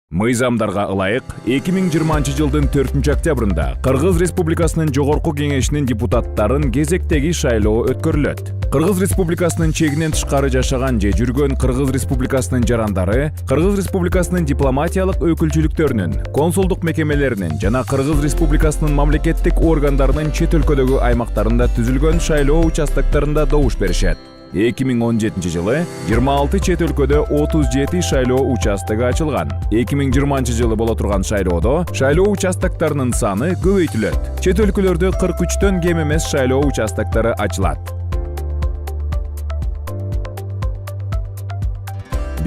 Мыйзамдарга ылайык 2020 жылдын 4 октябрында Кыргыз Республикасынын Жогорку Кеңешинин депутаттарын кезектеги шайлоо өткөрүлөт. Кыргыз Республикасынын чегинен тышкары жашаган же жүргөн Кыргыз Республикасынын жарандары, Кыргыз Республикасынын дипломатиялык өкүлчүлүктөрүнүн, консулдук мекемелеринин жана Кыргыз Республикасынын мамлекеттик органдарынын чет өлкөдөгү аймактарында түзүлгөн шайлоо участоктарында добуш беришет. 2017 жылы 26 чет өлкөдө 37 шайлоо участогу ачылган. 2020 жылы боло турган шайлоодо шайлоо участоктарынын саны көбөйтүлөт. Чет өлкөлөрдө 43төн кем эмес шайлоо участоктары ачылат.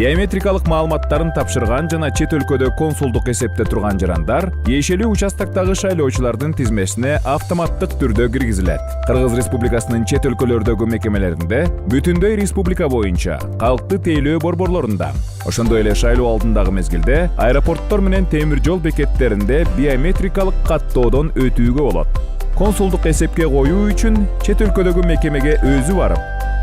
Биометрикалык маалыматтарын тапшырган жана чет өлкөдө консулдук эсепте турган жарандар тиешелүү участоктогу шайлоочулардын тизмесине автоматтык түрдө киргизилет. Кыргыз Республикасынын чет өлкөлөрдөгү мекемелеринде бүтүндөй республика боюнча калкты тейлөө борборлорунда, ошондой эле шайлоо алдындагы мезгилде аэропорттор менен темир жол бекеттеринде биометрикалык каттоодон өтүүгө болот. Консулдук эсепке коюу үчүн чет өлкөдөгү мекемеге өзү барып,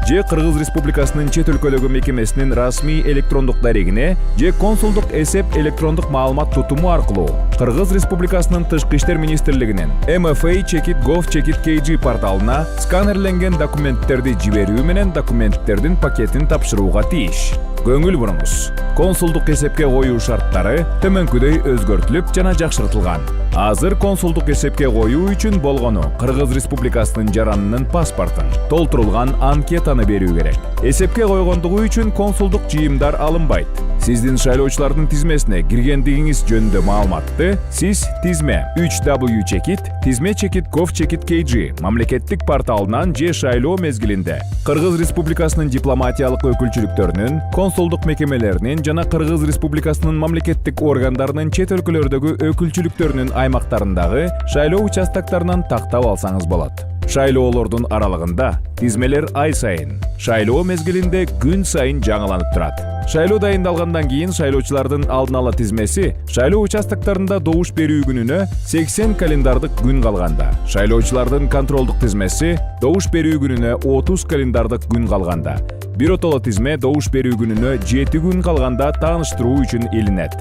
же Кыргыз Республикасынын чет өлкөдөгү мекемесинин расмий электрондук дарегине же консулдук эсеп электрондук маалымат тутуму аркылуу Кыргыз Республикасынын Тышкы иштер министрлигинин mfa.gov.kg порталына сканерленген документтерди жиберүү менен документтердин пакетин тапшырууга тийиш. Көңүл буруңуз. Консулдук эсепке коюу шарттары төмөнкүдөй өзгөртүлүп жана жакшыртылган. Азыр консулдук эсепке коюу үчүн болгону Кыргыз Республикасынын жаранынын паспортун, толтурулган анкетаны берүү керек. Эсепке койгондугу үчүн консулдук жыйымдар алынбайт. Сиздин шайлоочулардын тизмесине киргендигиңиз жөнүндө маалыматты сиз тизме 3w.tizme.gov.kg мамлекеттик порталынан же шайлоо мезгилинде Кыргыз Республикасынын дипломатиялык өкүлчүлүктөрүнүн, консулдук мекемелеринин жана Кыргыз Республикасынын мамлекеттик органдарынын чет өлкөлөрдөгү өкүлчүлүктөрүнүн аймактарындагы шайлоо участоктарынан тактап алсаңыз болот. Шайлоолордун аралыгында тизмелер ай сайын, шайлоо мезгилинде күн сайын жаңыланып турат. Шайлоо дайындалгандан кийин шайлоочулардын алдын ала тизмеси шайлоо участоктарында добуш берүү күнүнө 80 календардык күн калганда, шайлоочулардын контролдук тизмеси добуш берүү күнүнө 30 календардык күн калганда, биротоло тизме добуш берүү күнүнө 7 күн калганда тааныштыруу үчүн илинет.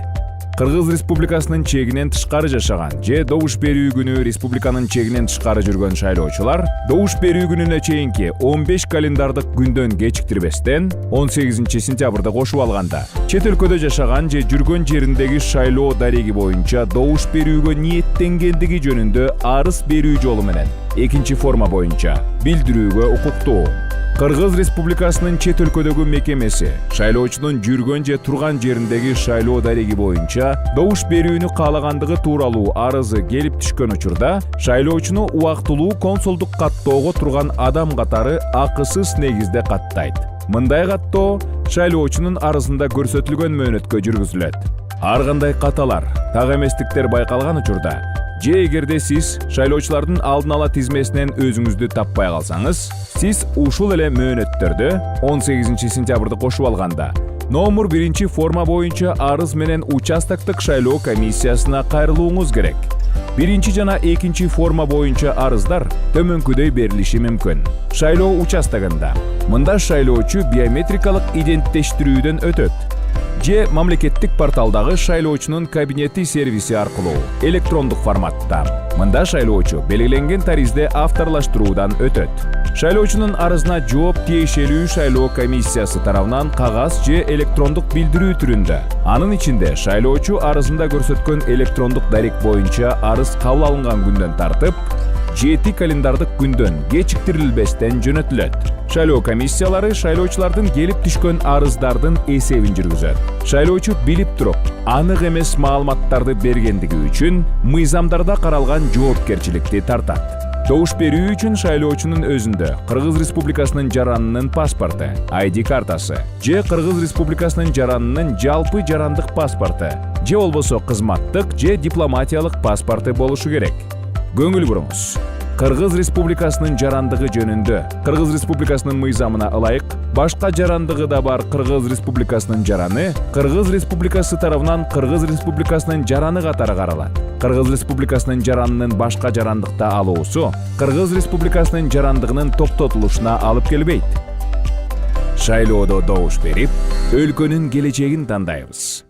Кыргыз Республикасынын чегинен тышкары жашаган же добуш берүү күнү республиканын чегинен тышкары жүргөн шайлоочулар добуш берүү күнүнө чейинки 15 календардык күндөн кечиктирбестен 18 сентябрда кошуп алганда, чет өлкөдө жашаган же жүргөн жериндеги шайлоо дареги боюнча добуш берүүгө ниеттенгендиги жөнүндө арыз берүү жолу менен экинчи форма боюнча билдирүүгө укуктуу. Кыргыз Республикасынын чет өлкөдөгү мекемеси шайлоочунун жүргөн же турган жериндеги шайлоо дареги боюнча добуш берүүнү каалагандыгы тууралуу арызы келип түшкөн учурда шайлоочуну убактылуу консулдук каттоого турган адам катары акысыз негизде каттайт. Мындай каттоо шайлоочунун арызында көрсөтүлгөн мөөнөткө жүргүзүлөт. Ар кандай каталар, так эместиктер байкалган учурда же эгерде сиз шайлоочулардын алдын ала тизмесинен өзүңүздү таппай калсаңыз, сиз ушул эле мөөнөттөрдө 18 сентябрда кошуп алганда номер 1 форма боюнча арыз менен участоктук шайлоо комиссиясына кайрылууңуз керек. 1 жана 2 форма боюнча арыздар төмөнкүдөй берилиши мүмкүн. Шайлоо участогунда мында шайлоочу биометрикалык иденттештирүүдөн өтөт. Же мамлекеттик порталдагы шайлоочунун кабинети сервиси аркылуу электрондук форматта. Мында шайлоочу белгиленген таризде авторлаштыруудан өтөт. Шайлоочунун арызына жооп тиешелүү шайлоо комиссиясы тарабынан кагаз же электрондук билдирүү түрүндө. Анын ичинде шайлоочу арызында көрсөткөн электрондук дарек боюнча арыз кабыл алынган күндөн тартып 7 календардык күндөн кечиктирилбестен жөнөтүлөт. Шайлоо комиссиялары шайлоочулардын келип түшкөн арыздардын эсебин жүргүзөт. Шайлоочу билип туруп, анык эмес маалыматтарды бергендиги үчүн мыйзамдарда каралган жоопкерчиликти тартат. Добуш берүү үчүн шайлоочунун өзүндө Кыргыз Республикасынын жаранынын паспорту, ID картасы, же Кыргыз Республикасынын жаранынын жалпы жарандык паспорту, же болбосо кызматтык же дипломатиялык паспорту болушу керек. Көңүл буруңуз. Кыргыз Республикасынын жарандыгы жөнүндө Кыргыз Республикасынын мыйзамына ылайык башка жарандыгы да бар Кыргыз Республикасынын жараны Кыргыз Республикасы тарабынан Кыргыз Республикасынын жараны катары каралат. Кыргыз Республикасынын жаранынын башка жарандыкта алуусу Кыргыз Республикасынын жарандыгынын токтотулушуна алып келбейт. Шайлоодо добуш берип, өлкөнүн келечегин тандайбыз.